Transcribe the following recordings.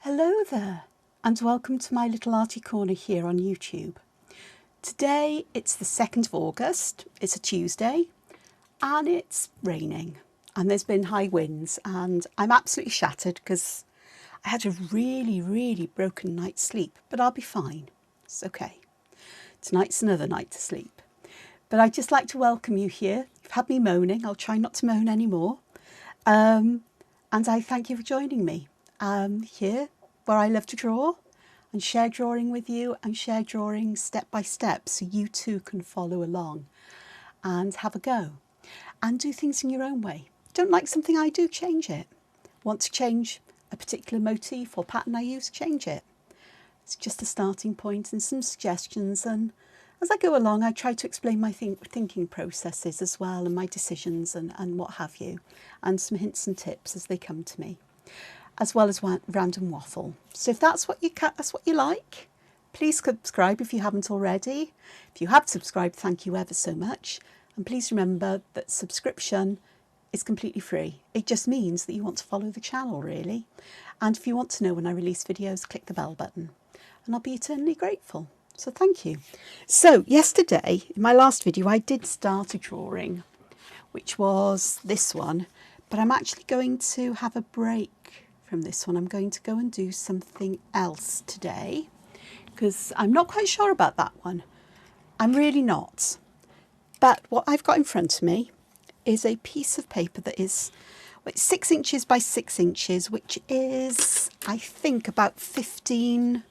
Hello there, and welcome to my little arty corner here on YouTube. Today it's the 2nd of August, it's a Tuesday, and it's raining, and there's been high winds, and I'm absolutely shattered because I had a really broken night's sleep, but I'll be fine, it's okay. Tonight's another night to sleep. But I'd just like to welcome you here. You've had me moaning, I'll try not to moan anymore. And I thank you for joining me here, where I love to draw and share drawing with you and share drawing step by step so you too can follow along and have a go and do things in your own way. Don't like something I do, change it. Want to change a particular motif or pattern I use, change it. It's just a starting point and some suggestions, and as I go along I try to explain my thinking processes as well and my decisions and what have you, and some hints and tips as they come to me, as well as random waffle. So if that's what you like, please subscribe if you haven't already. If you have subscribed, thank you ever so much. And please remember that subscription is completely free. It just means that you want to follow the channel, really. And if you want to know when I release videos, click the bell button and I'll be eternally grateful. So thank you. So yesterday, in my last video, I did start a drawing, which was this one, but I'm actually going to have a break from this one. I'm going to go and do something else today because I'm not quite sure about that one. I'm really not. But what I've got in front of me is a piece of paper that is 6 inches by 6 inches, which is, I think, about 15,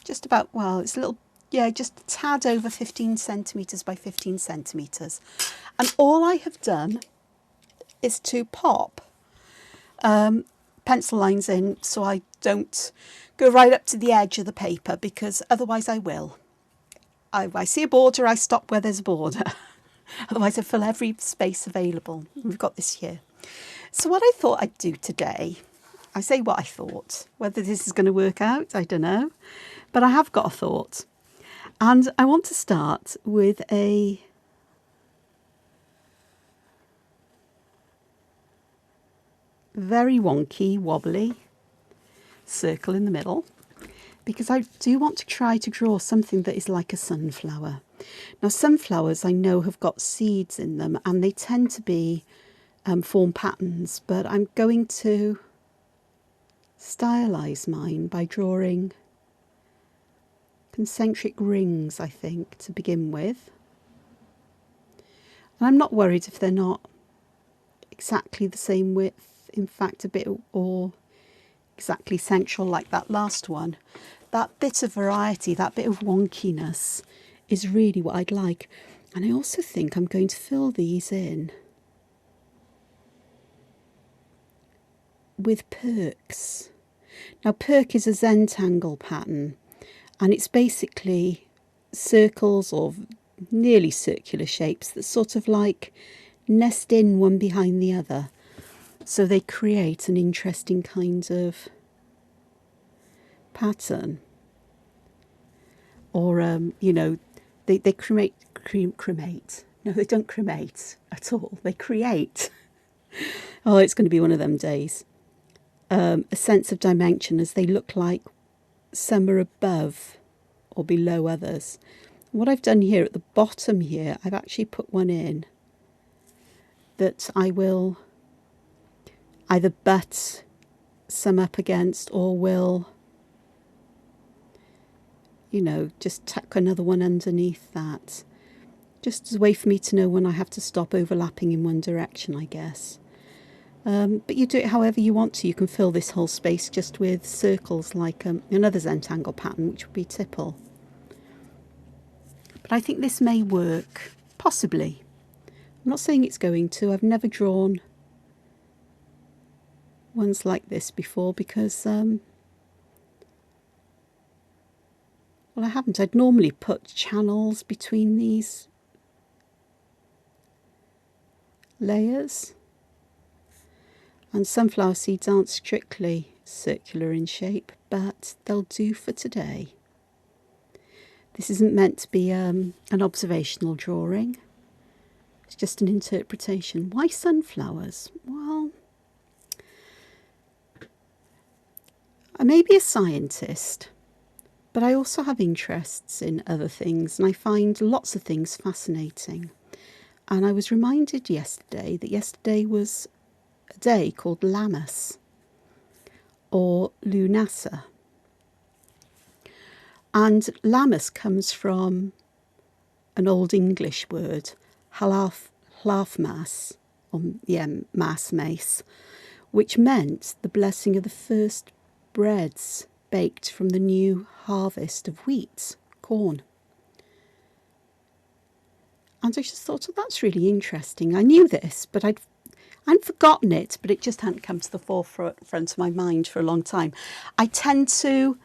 just about, well, it's a little, yeah, just a tad over 15 centimetres by 15 centimetres. And all I have done is to pop pencil lines in so I don't go right up to the edge of the paper, because otherwise I will. I see a border, I stop where there's a border. Otherwise I fill every space available. We've got this here. So what I thought I'd do today, I say what I thought. Whether this is going to work out, I don't know. But I have got a thought. And I want to start with a very wonky, wobbly circle in the middle, because I do want to try to draw something that is like a sunflower. Now sunflowers I know have got seeds in them and they tend to be form patterns, but I'm going to stylize mine by drawing concentric rings, I think, to begin with. And I'm not worried if they're not exactly the same width, in fact a bit, or exactly central like that last one. That bit of variety, that bit of wonkiness is really what I'd like. And I also think I'm going to fill these in with perks. Now perk is a Zentangle pattern, and it's basically circles or nearly circular shapes that sort of like nest in one behind the other. So they create an interesting kind of pattern. Or, you know, they cremate. No, they don't cremate at all. They create. Oh, it's going to be one of them days. A sense of dimension, as they look like some are above or below others. What I've done here at the bottom here, I've actually put one in that I will either butt some up against or will, you know, just tuck another one underneath that. Just as a way for me to know when I have to stop overlapping in one direction, I guess. But you do it however you want to. You can fill this whole space just with circles like another Zentangle pattern, which would be tipple. But I think this may work, possibly. I'm not saying it's going to. I've never drawn ones like this before because, well, I haven't. I'd normally put channels between these layers. And sunflower seeds aren't strictly circular in shape, but they'll do for today. This isn't meant to be an observational drawing. It's just an interpretation. Why sunflowers? Well, I may be a scientist, but I also have interests in other things, and I find lots of things fascinating. And I was reminded yesterday that yesterday was a day called Lammas, or Lunasa. And Lammas comes from an Old English word, halafmas, or mass mace, which meant the blessing of the first breads baked from the new harvest of wheat, corn. And I just thought, oh, that's really interesting. I knew this, but I'd forgotten it, but it just hadn't come to the forefront of my mind for a long time. I tend to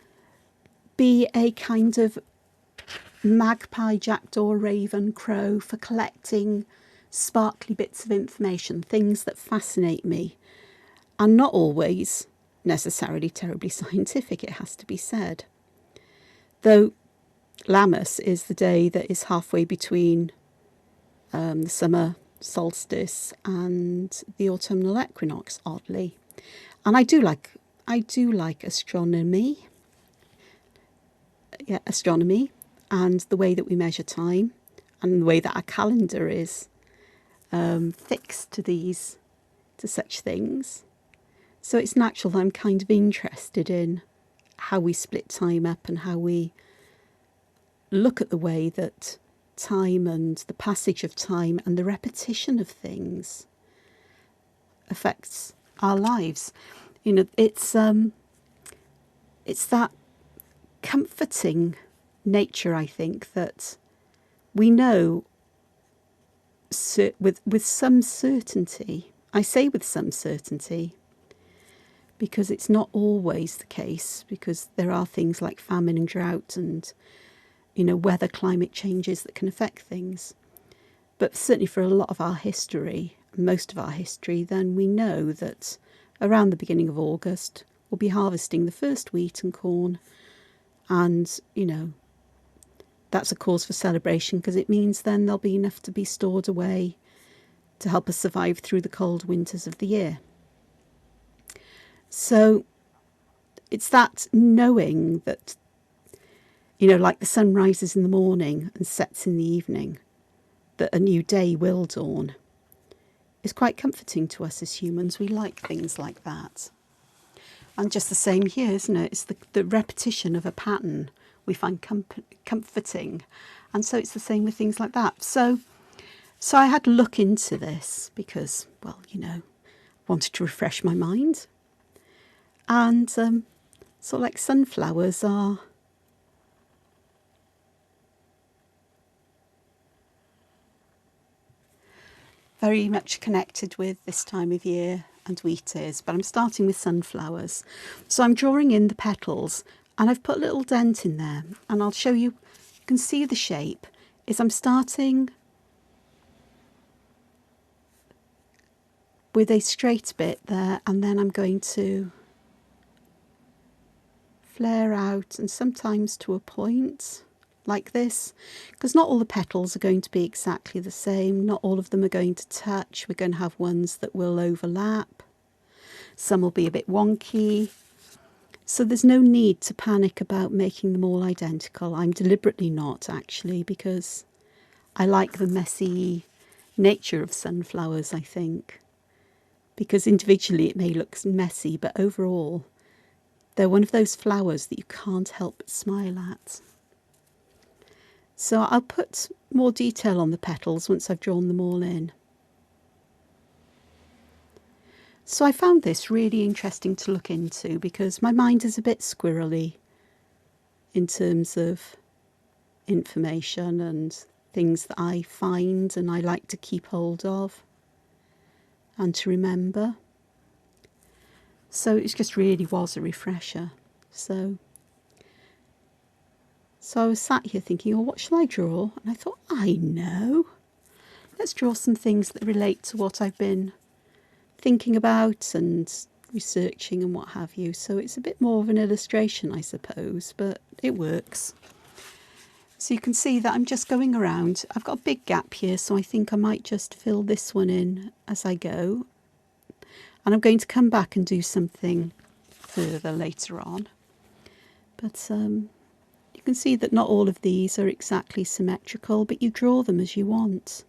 be a kind of magpie, jackdaw, raven, crow for collecting sparkly bits of information, things that fascinate me, and not always necessarily terribly scientific, it has to be said. Though Lammas is the day that is halfway between the summer solstice and the autumnal equinox, oddly. And I do like astronomy. Yeah, astronomy, and the way that we measure time, and the way that our calendar is fixed to such things. So it's natural that I'm kind of interested in how we split time up and how we look at the way that time and the passage of time and the repetition of things affects our lives. You know, it's that comforting nature, I think, that we know with some certainty. I say with some certainty because it's not always the case, because there are things like famine and drought and, you know, weather, climate changes that can affect things. But certainly for a lot of our history, most of our history, then we know that around the beginning of August we'll be harvesting the first wheat and corn. And, you know, that's a cause for celebration because it means then there'll be enough to be stored away to help us survive through the cold winters of the year. So it's that knowing that, you know, like the sun rises in the morning and sets in the evening, that a new day will dawn, is quite comforting to us as humans. We like things like that. And just the same here, isn't it? It's the repetition of a pattern we find comforting. And so it's the same with things like that. So I had to look into this because, well, you know, wanted to refresh my mind. And sort of like sunflowers are very much connected with this time of year, and wheat is, but I'm starting with sunflowers. So I'm drawing in the petals and I've put a little dent in there, and I'll show you, you can see the shape, is I'm starting with a straight bit there, and then I'm going to flare out, and sometimes to a point like this, because not all the petals are going to be exactly the same, not all of them are going to touch. We're going to have ones that will overlap, some will be a bit wonky, so there's no need to panic about making them all identical. I'm deliberately not, actually, because I like the messy nature of sunflowers, I think, because individually it may look messy, but overall they're one of those flowers that you can't help but smile at. So I'll put more detail on the petals once I've drawn them all in. So I found this really interesting to look into because my mind is a bit squirrely in terms of information and things that I find and I like to keep hold of and to remember. So it just really was a refresher. So I was sat here thinking, oh, what shall I draw? And I thought, I know. Let's draw some things that relate to what I've been thinking about and researching and what have you. So it's a bit more of an illustration, I suppose, but it works. So you can see that I'm just going around. I've got a big gap here, so I think I might just fill this one in as I go. And I'm going to come back and do something further later on. But you can see that not all of these are exactly symmetrical, but you draw them as you want.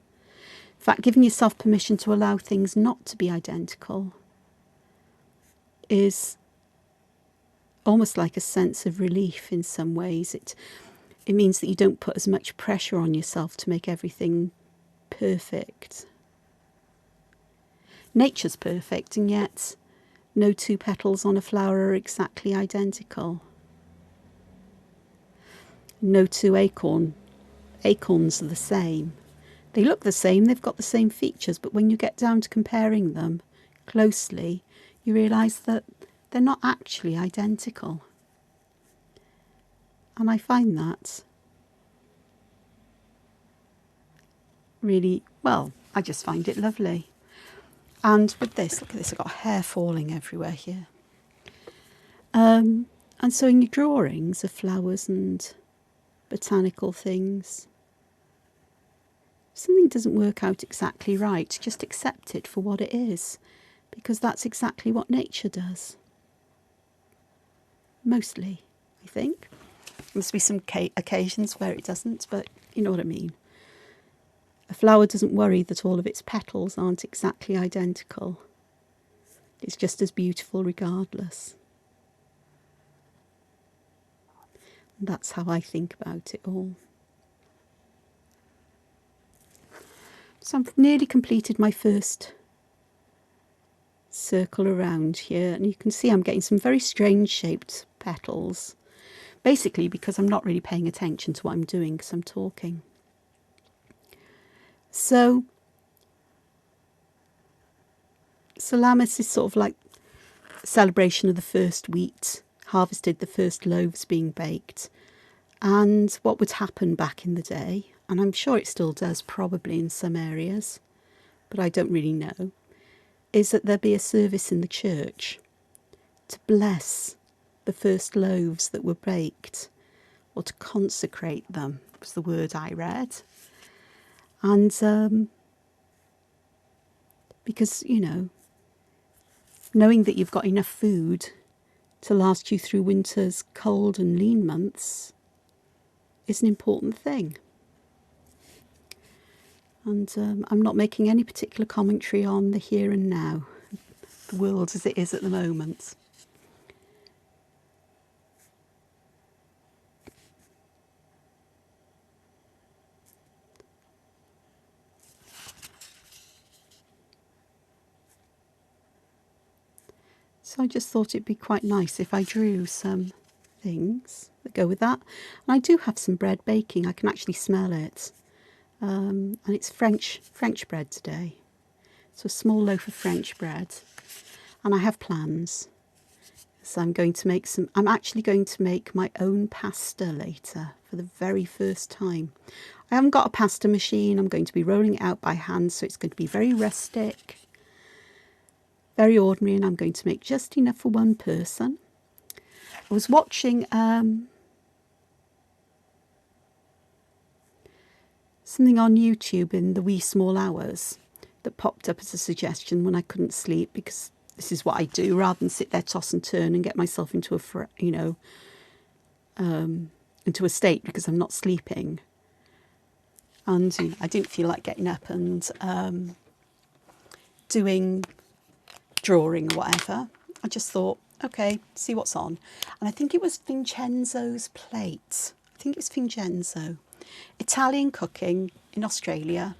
In fact, giving yourself permission to allow things not to be identical is almost like a sense of relief in some ways. It means that you don't put as much pressure on yourself to make everything perfect. Nature's perfect, and yet no two petals on a flower are exactly identical. No two acorns are the same. They look the same, they've got the same features, but when you get down to comparing them closely, you realise that they're not actually identical. And I find that really, well, I just find it lovely. And with this, look at this, I've got hair falling everywhere here. And so in your drawings of flowers and botanical things, if something doesn't work out exactly right, just accept it for what it is, because that's exactly what nature does. Mostly, I think. There must be some occasions where it doesn't, but you know what I mean. A flower doesn't worry that all of its petals aren't exactly identical. It's just as beautiful regardless. And that's how I think about it all. So I've nearly completed my first circle around here, and you can see I'm getting some very strange shaped petals, basically because I'm not really paying attention to what I'm doing because I'm talking. So Salamis is sort of like a celebration of the first wheat harvested, the first loaves being baked, and what would happen back in the day, and I'm sure it still does probably in some areas, but I don't really know, is that there be a service in the church to bless the first loaves that were baked, or to consecrate them, was the word I read. And because, you know, knowing that you've got enough food to last you through winter's cold and lean months is an important thing. And I'm not making any particular commentary on the here and now, the world as it is at the moment. So I just thought it'd be quite nice if I drew some things that go with that. And I do have some bread baking. I can actually smell it. And it's French bread today. So a small loaf of French bread. And I have plans. So I'm actually going to make my own pasta later for the very first time. I haven't got a pasta machine. I'm going to be rolling it out by hand, so it's going to be very rustic, very ordinary, and I'm going to make just enough for one person. I was watching something on YouTube in the wee small hours that popped up as a suggestion when I couldn't sleep, because this is what I do rather than sit there toss and turn and get myself into into a state because I'm not sleeping. And you know, I didn't feel like getting up and doing drawing or whatever. I just thought, okay, see what's on. And I think it was Vincenzo's plate. I think it's Vincenzo. Italian cooking in Australia.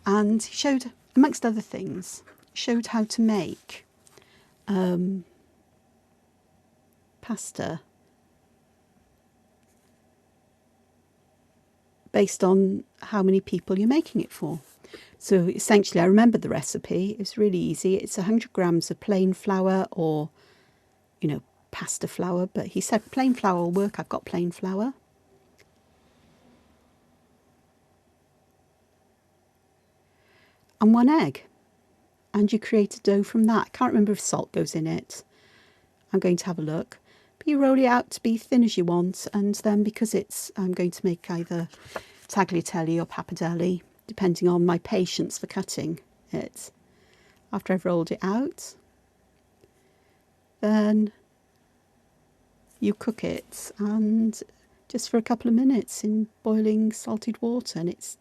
And he showed, amongst other things, showed how to make pasta based on how many people you're making it for. So essentially, I remembered the recipe. It's really easy. It's 100 grams of plain flour, or, you know, pasta flour. But he said plain flour will work. I've got plain flour. And 1 egg. And you create a dough from that. I can't remember if salt goes in it. I'm going to have a look. But you roll it out to be thin as you want. And then because I'm going to make either tagliatelle or pappardelle, depending on my patience for cutting it. After I've rolled it out, then you cook it, and just for a couple of minutes in boiling salted water, and it's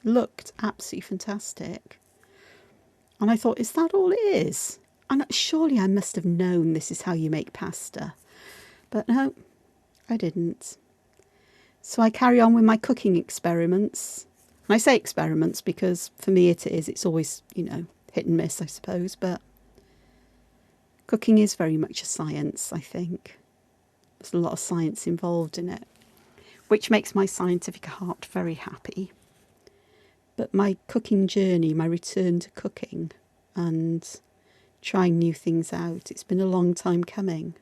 looked absolutely fantastic. And I thought, is that all it is? And surely I must have known this is how you make pasta. But no, I didn't. So I carry on with my cooking experiments. And I say experiments because for me it is. It's always, you know, hit and miss, I suppose. But cooking is very much a science, I think. There's a lot of science involved in it, which makes my scientific heart very happy. But my cooking journey, my return to cooking and trying new things out, it's been a long time coming.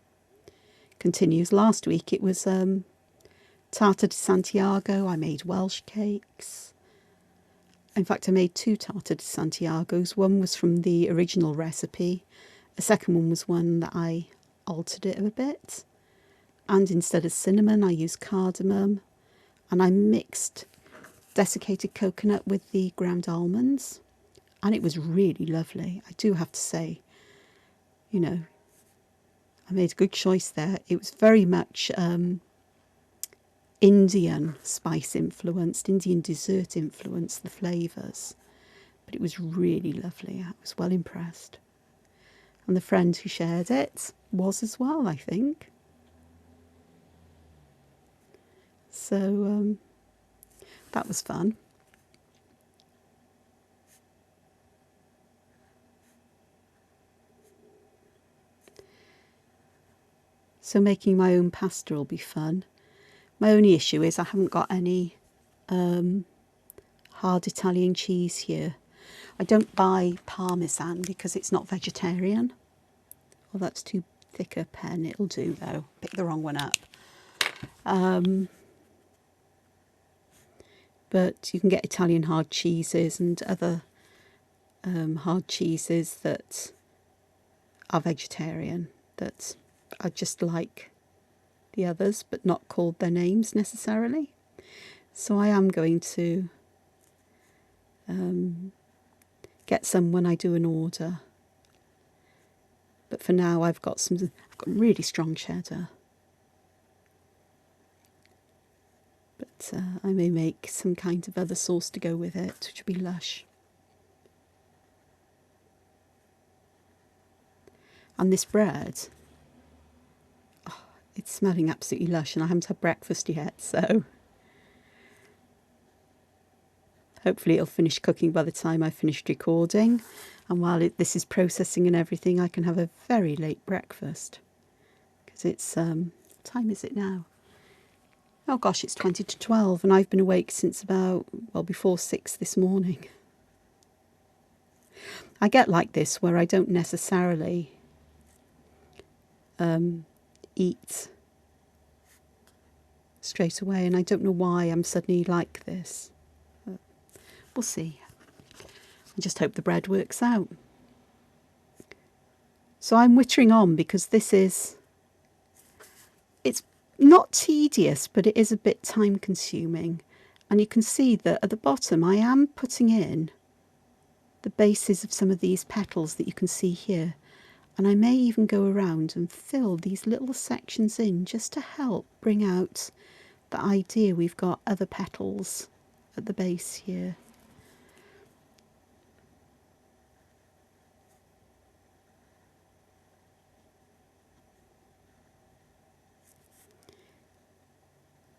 Continues. Last week it was Tarta de Santiago. I made Welsh cakes. In fact, I made 2 Tarta de Santiagos. One was from the original recipe. A second one was one that I altered it a bit. And instead of cinnamon, I used cardamom. And I mixed desiccated coconut with the ground almonds. And it was really lovely. I do have to say, you know, I made a good choice there. It was very much Indian spice influenced, Indian dessert influenced, the flavours. But it was really lovely. I was well impressed. And the friend who shared it was as well, I think. So that was fun. So making my own pasta will be fun. My only issue is I haven't got any hard Italian cheese here. I don't buy Parmesan because it's not vegetarian. Well, that's too thick a pen. It'll do though. Pick the wrong one up. But you can get Italian hard cheeses and other hard cheeses that are vegetarian, that are just like the others but not called their names necessarily. So I am going to get some when I do an order. But for now I've got really strong cheddar. But I may make some kind of other sauce to go with it, which will be lush. And this bread, oh, it's smelling absolutely lush, and I haven't had breakfast yet, so hopefully it'll finish cooking by the time I've finished recording. And while this is processing and everything, I can have a very late breakfast. Because it's, what time is it now? Oh gosh, it's 20 to 12, and I've been awake since about, well, before 6 this morning. I get like this where I don't necessarily eat straight away, and I don't know why I'm suddenly like this. But we'll see. I just hope the bread works out. So I'm wittering on because it's not tedious, but it is a bit time consuming. And you can see that at the bottom I am putting in the bases of some of these petals that you can see here. And I may even go around and fill these little sections in just to help bring out the idea we've got other petals at the base here.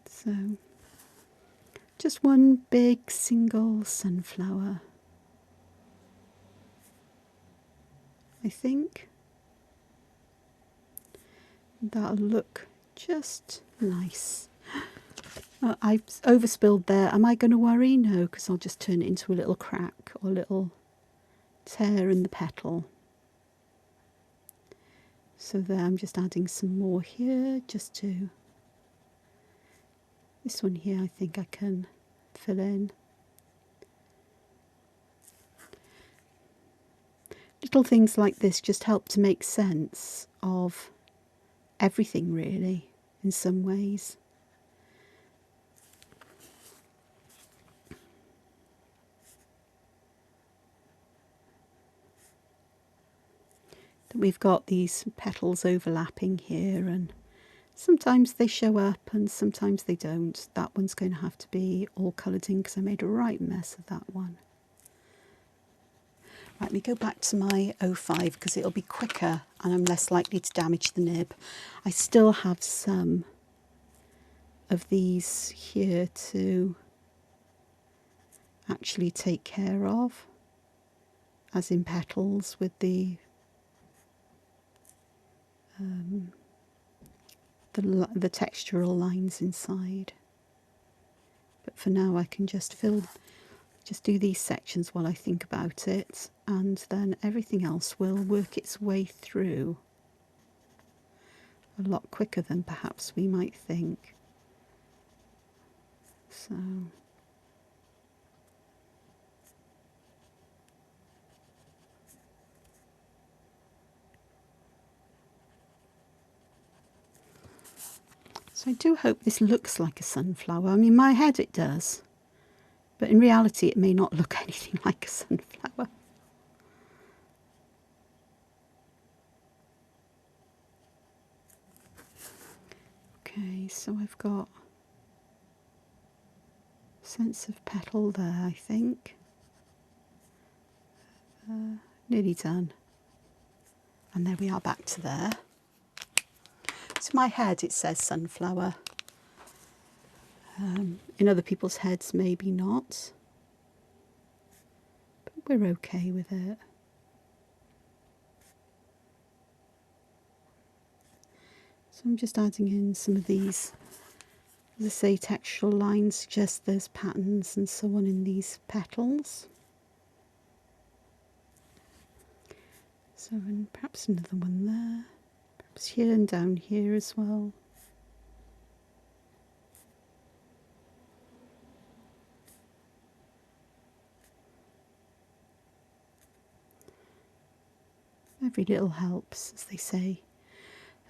So just one big single sunflower, I think. That'll look just nice. I've overspilled there. Am I going to worry? No, because I'll just turn it into a little crack or a little tear in the petal. So there, I'm just adding some more here, just to... This one here I think I can fill in. Little things like this just help to make sense of everything, really, in some ways. we've got these petals overlapping here, and sometimes they show up and sometimes they don't. That one's going to have to be all coloured in because I made a right mess of that one. Right, let me go back to my 05 because it'll be quicker and I'm less likely to damage the nib. I still have some of these here to actually take care of, as in petals with the textural lines inside. But for now I can just do these sections while I think about it, and then everything else will work its way through a lot quicker than perhaps we might think. So I do hope this looks like a sunflower. I mean, in my head it does, but in reality it may not look anything like a sunflower. Okay, so I've got a sense of petal there, I think. Nearly done. And there we are, back to there. So in my head it says sunflower. In other people's heads maybe not. But we're okay with it. So I'm just adding in some of these, as I say, textural lines suggest there's patterns and so on in these petals. So, and perhaps another one there, perhaps here and down here as well. Every little helps, as they say.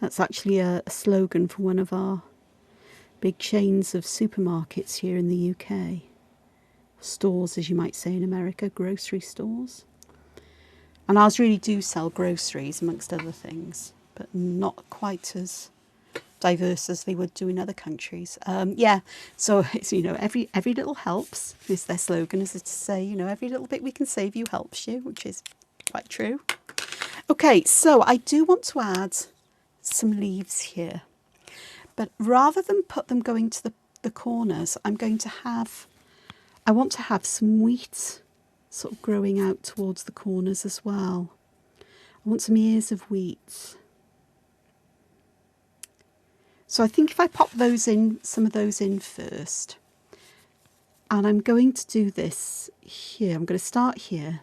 That's actually a slogan for one of our big chains of supermarkets here in the UK. Stores, as you might say in America, grocery stores. And ours really do sell groceries, amongst other things, but not quite as diverse as they would do in other countries. Yeah, so it's, you know, every little helps is their slogan, is to say, you know, every little bit we can save you helps you, which is quite true. Okay, so I do want to add some leaves here, but rather than put them going to the corners, I want to have some wheat sort of growing out towards the corners as well. I want some ears of wheat. So I think if I pop those in, some of those in first, and I'm going to do this here. I'm going to start here.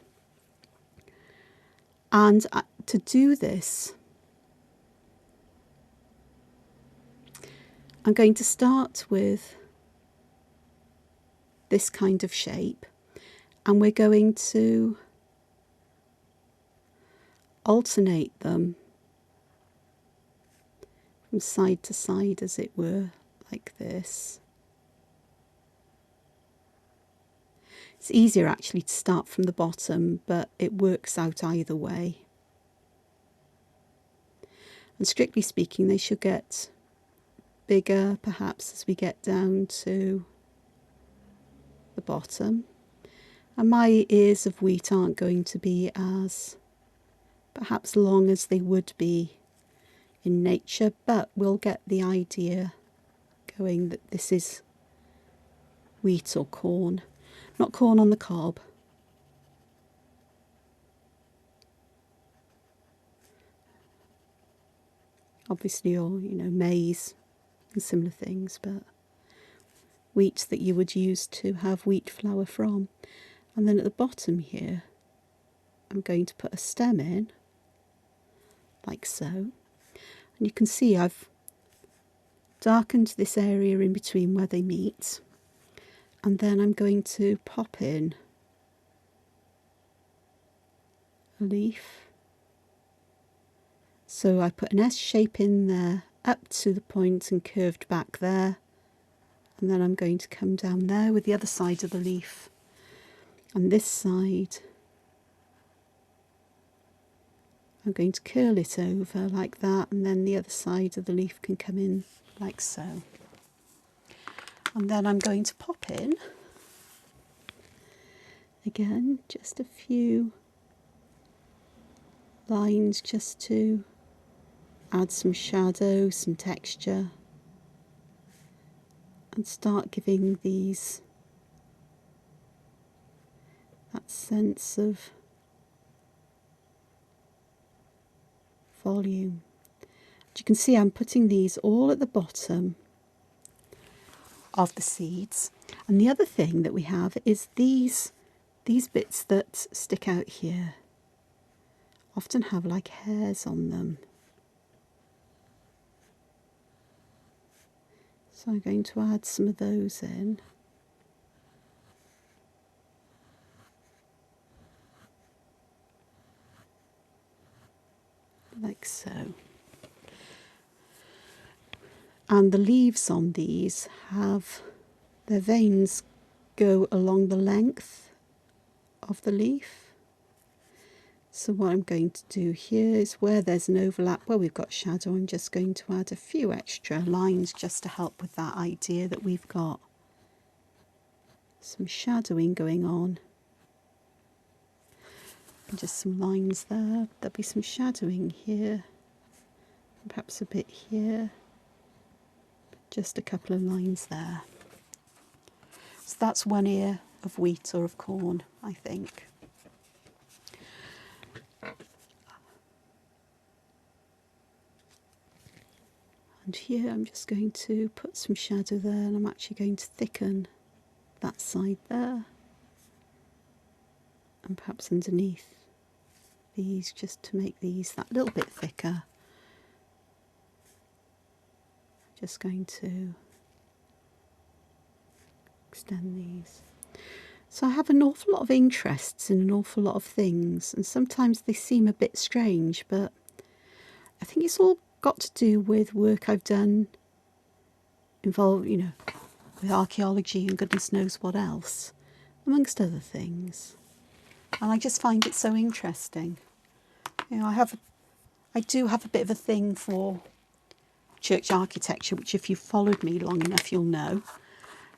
And to do this, I'm going to start with this kind of shape, and we're going to alternate them from side to side, as it were, like this. It's easier actually to start from the bottom, but it works out either way. And strictly speaking, they should get bigger perhaps as we get down to the bottom. And my ears of wheat aren't going to be as perhaps long as they would be in nature, but we'll get the idea going that this is wheat or corn, not corn on the cob. Obviously, or, you know, maize and similar things, but wheat that you would use to have wheat flour from. And then at the bottom here, I'm going to put a stem in, like so. And you can see I've darkened this area in between where they meet. And then I'm going to pop in a leaf. So I put an S shape in there, up to the point and curved back there. And then I'm going to come down there with the other side of the leaf. And this side, I'm going to curl it over like that, and then the other side of the leaf can come in like so. And then I'm going to pop in, again, just a few lines just to add some shadow, some texture, and start giving these that sense of volume. As you can see, I'm putting these all at the bottom of the seeds. And the other thing that we have is these bits that stick out here often have like hairs on them. So I'm going to add some of those in. Like so. And the leaves on these have their veins go along the length of the leaf. So what I'm going to do here is where there's an overlap, where we've got shadow, I'm just going to add a few extra lines just to help with that idea that we've got some shadowing going on. And just some lines there. There'll be some shadowing here, and perhaps a bit here. Just a couple of lines there. So that's one ear of wheat or of corn, I think. And here I'm just going to put some shadow there, and I'm actually going to thicken that side there. And perhaps underneath these, just to make these that little bit thicker. Just going to extend these. So I have an awful lot of interests in an awful lot of things, and sometimes they seem a bit strange, but I think it's all got to do with work I've done involved, you know, with archaeology and goodness knows what else, amongst other things. And I just find it so interesting. You know, I do have a bit of a thing for church architecture, which if you've followed me long enough, you'll know.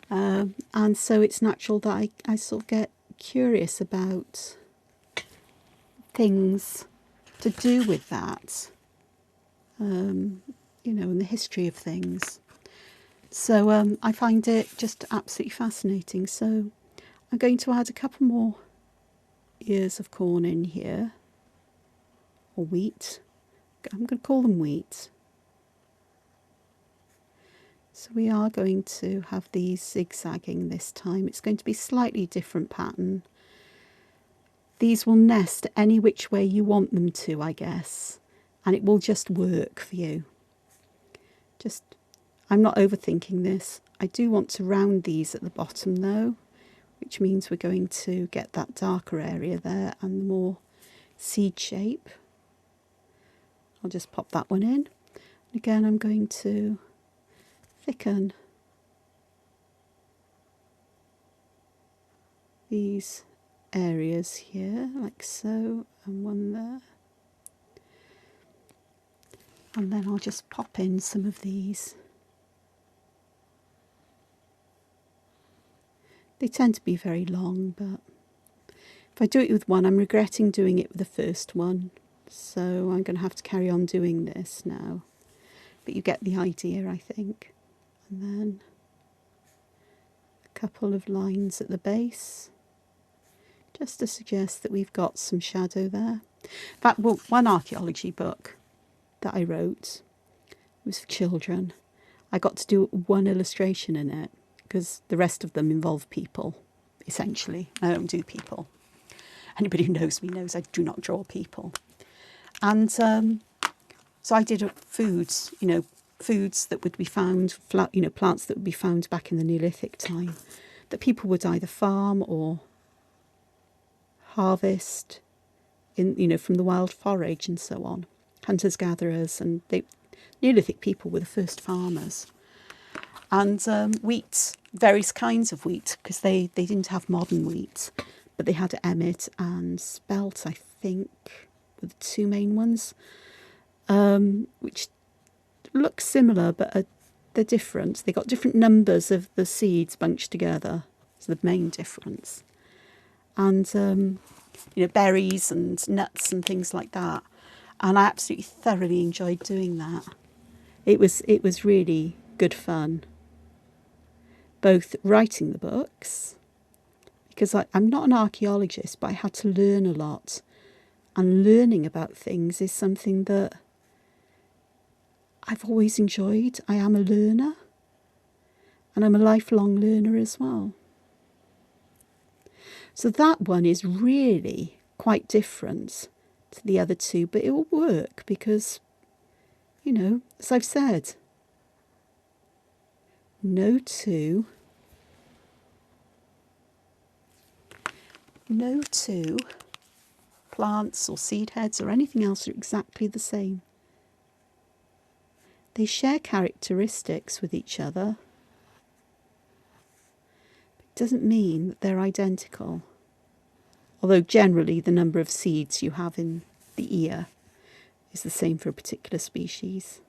And so it's natural that I sort of get curious about things to do with that, you know, and the history of things. So I find it just absolutely fascinating. So I'm going to add a couple more ears of corn in here, or wheat. I'm going to call them wheat. So we are going to have these zigzagging this time. It's going to be a slightly different pattern. These will nest any which way you want them to, I guess, and it will just work for you. I'm not overthinking this. I do want to round these at the bottom though, which means we're going to get that darker area there and the more seed shape. I'll just pop that one in. Again, I'm going to thicken these areas here, like so, and one there. And then I'll just pop in some of these. They tend to be very long, but if I do it with one, I'm regretting doing it with the first one. So I'm going to have to carry on doing this now. But you get the idea, I think. And then a couple of lines at the base, just to suggest that we've got some shadow there. In fact, one archaeology book that I wrote was for children. I got to do one illustration in it, because the rest of them involve people, essentially. I don't do people. Anybody who knows me knows I do not draw people. And so I did foods, you know, foods that would be found, you know, plants that would be found back in the Neolithic time, that people would either farm or harvest, you know, from the wild forage and so on. Hunters, gatherers, and Neolithic people were the first farmers. And wheat, various kinds of wheat, because they didn't have modern wheat, but they had emmet and spelt, I think, the two main ones, which look similar but they're different. They got different numbers of the seeds bunched together. It's the main difference. And you know, berries and nuts and things like that. And I absolutely thoroughly enjoyed doing that. It was really good fun. Both writing the books, because I'm not an archaeologist, but I had to learn a lot. And learning about things is something that I've always enjoyed. I am a learner. And I'm a lifelong learner as well. So that one is really quite different to the other two, but it will work because, you know, as I've said, no two plants or seed heads or anything else are exactly the same. They share characteristics with each other. It doesn't mean that they're identical. Although generally the number of seeds you have in the ear is the same for a particular species.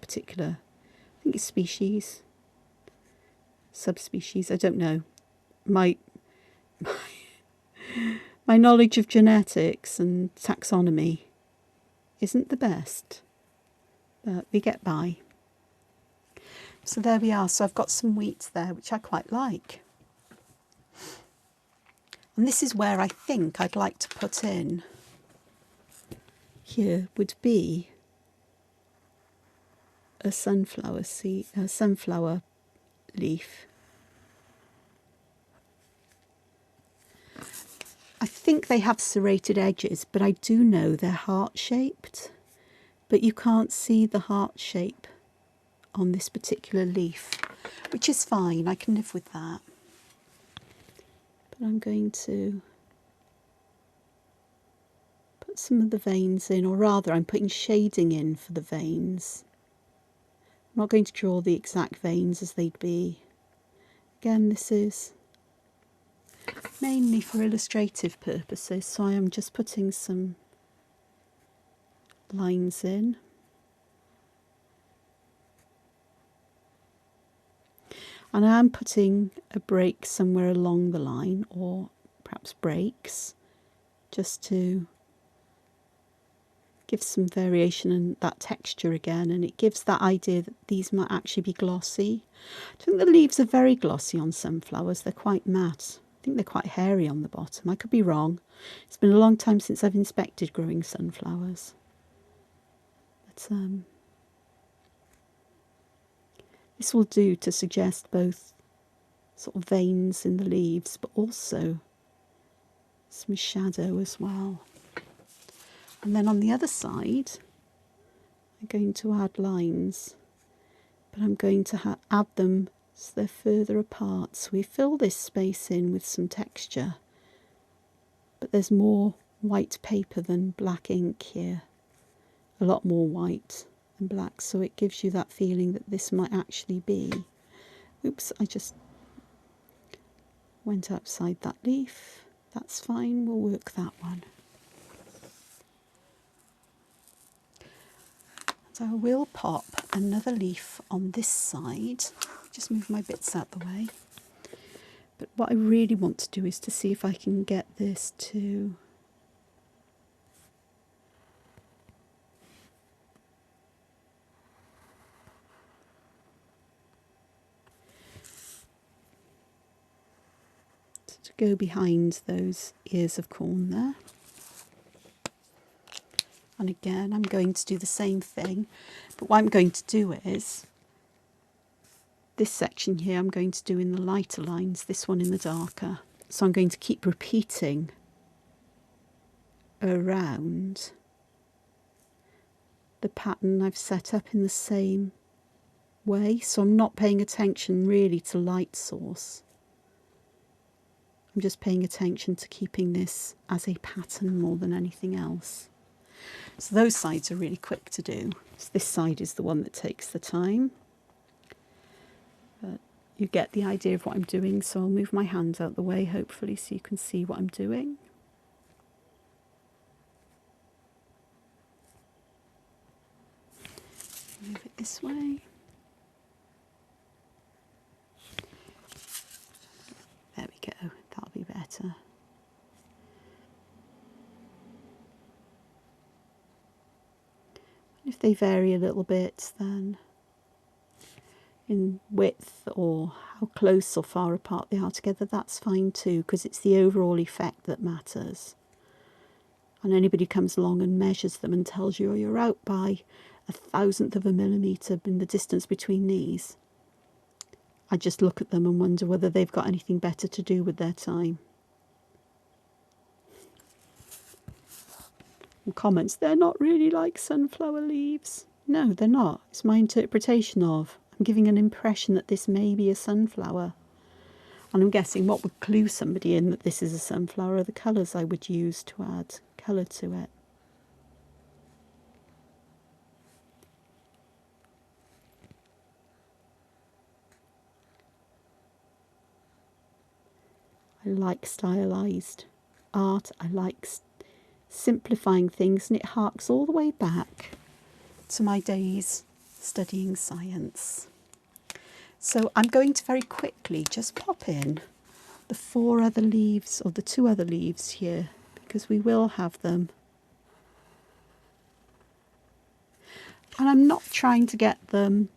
I think it's species, subspecies, I don't know. My knowledge of genetics and taxonomy isn't the best, but we get by. So there we are. So I've got some wheat there, which I quite like. And this is where I think I'd like to put in, here would be a sunflower seed, a sunflower leaf. I think they have serrated edges, but I do know they're heart-shaped. But you can't see the heart shape on this particular leaf, which is fine. I can live with that. But I'm going to put some of the veins in, or rather I'm putting shading in for the veins. I'm not going to draw the exact veins as they'd be. Again, this is mainly for illustrative purposes, so I am just putting some lines in. And I am putting a break somewhere along the line, or perhaps breaks, just to give some variation in that texture again, and it gives that idea that these might actually be glossy. I think the leaves are very glossy on sunflowers. They're quite matte. I think they're quite hairy on the bottom. I could be wrong. It's been a long time since I've inspected growing sunflowers. But this will do to suggest both sort of veins in the leaves, but also some shadow as well. And then on the other side, I'm going to add lines, but I'm going to add them so they're further apart. So we fill this space in with some texture, but there's more white paper than black ink here. A lot more white than black, so it gives you that feeling that this might actually be... Oops, I just went outside that leaf. That's fine, we'll work that one. So I will pop another leaf on this side. Just move my bits out the way. But what I really want to do is to see if I can get this to go behind those ears of corn there. And again, I'm going to do the same thing, but what I'm going to do is, this section here I'm going to do in the lighter lines, this one in the darker. So I'm going to keep repeating around the pattern I've set up in the same way. So I'm not paying attention really to light source. I'm just paying attention to keeping this as a pattern more than anything else. So those sides are really quick to do. So this side is the one that takes the time. But you get the idea of what I'm doing, so I'll move my hands out the way, hopefully, so you can see what I'm doing. this way. There we go, that'll be better. If they vary a little bit, then in width or how close or far apart they are together, that's fine too, because it's the overall effect that matters. And anybody comes along and measures them and tells you, oh, you're out by 1/1000 of a millimetre in the distance between these, I just look at them and wonder whether they've got anything better to do with their time. And comments, they're not really like sunflower leaves. No, they're not. It's my interpretation of. I'm giving an impression that this may be a sunflower. And I'm guessing what would clue somebody in that this is a sunflower are the colours I would use to add colour to it. I like stylized art. I like simplifying things, and it harks all the way back to my days studying science. So I'm going to very quickly just pop in the 4 other leaves, or the 2 other leaves here, because we will have them. And I'm not trying to get them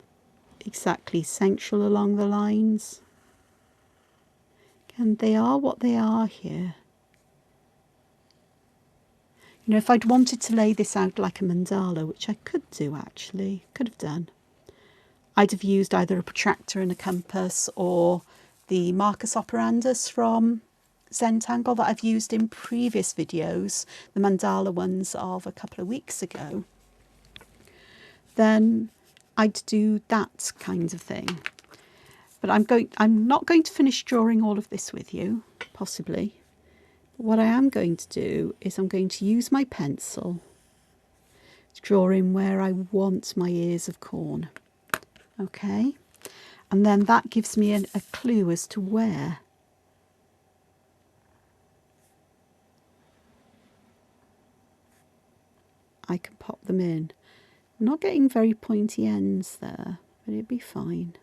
exactly central along the lines. And they are what they are here. You know, if I'd wanted to lay this out like a mandala, which I could do actually, could have done, I'd have used either a protractor and a compass or the Marcus operandus from Zentangle that I've used in previous videos, the mandala ones of a couple of weeks ago. Then I'd do that kind of thing. But I'm not going to finish drawing all of this with you, possibly. But what I am going to do is I'm going to use my pencil to draw in where I want my ears of corn. Okay? And then that gives me a clue as to where I can pop them in. I'm not getting very pointy ends there, but it'd be fine.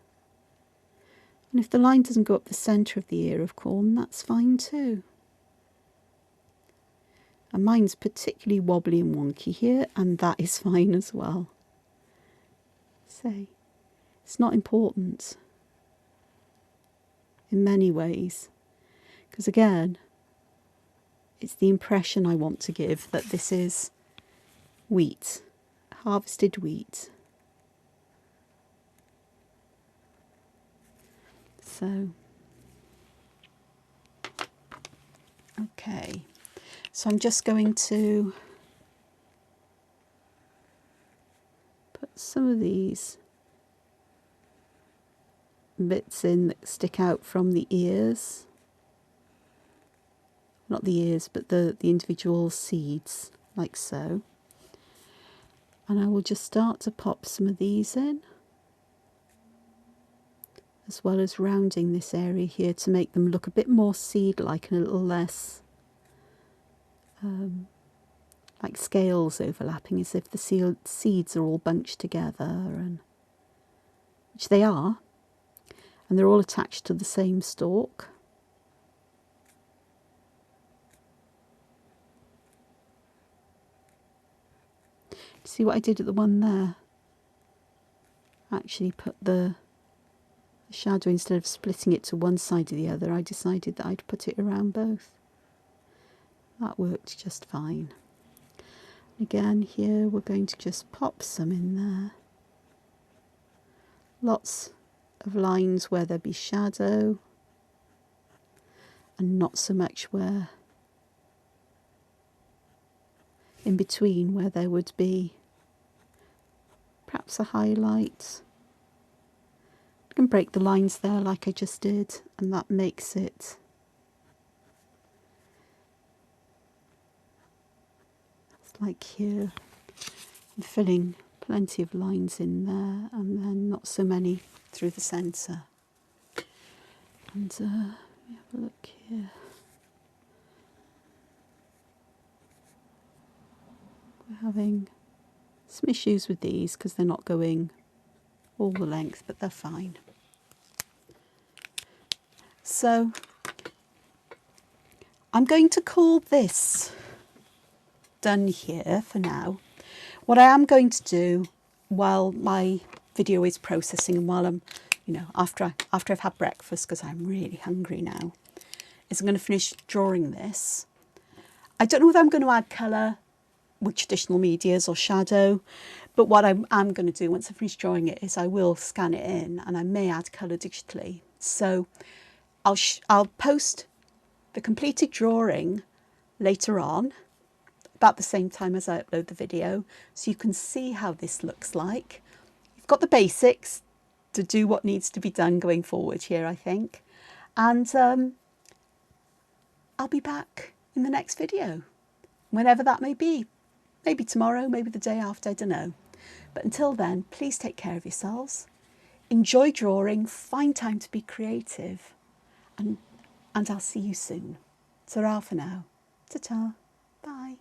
And if the line doesn't go up the centre of the ear of corn, that's fine too. And mine's particularly wobbly and wonky here, and that is fine as well. So, it's not important in many ways, because again, it's the impression I want to give that this is wheat, harvested wheat. So, okay, so I'm just going to put some of these bits in that stick out from the ears. Not the ears, but the individual seeds, like so. And I will just start to pop some of these in, as well as rounding this area here to make them look a bit more seed-like and a little less like scales overlapping, as if the seeds are all bunched together, and which they are, and they're all attached to the same stalk. See what I did at the one there? I actually put the shadow, instead of splitting it to one side or the other, I decided that I'd put it around both. That worked just fine. Again, here we're going to just pop some in there. Lots of lines where there'd be shadow, and not so much where in between, where there would be perhaps a highlight. I can break the lines there like I just did, and that makes it like here. I'm filling plenty of lines in there, and then not so many through the centre. And let me have a look here. We're having some issues with these because they're not going all the length, but they're fine. So I'm going to call this done here for now. What I am going to do while my video is processing and while I'm, after I've had breakfast, because I'm really hungry now, is I'm going to finish drawing this. I don't know whether I'm going to add colour with traditional medias or shadow, but what I'm going to do once I finish drawing it is I will scan it in and I may add colour digitally. So I'll post the completed drawing later on, about the same time as I upload the video, so you can see how this looks like. You've got the basics to do what needs to be done going forward here, I think. And I'll be back in the next video, whenever that may be. Maybe tomorrow, maybe the day after, I don't know. But until then, please take care of yourselves. Enjoy drawing, find time to be creative, and I'll see you soon. Ta-ra for now. Ta-ta. Bye.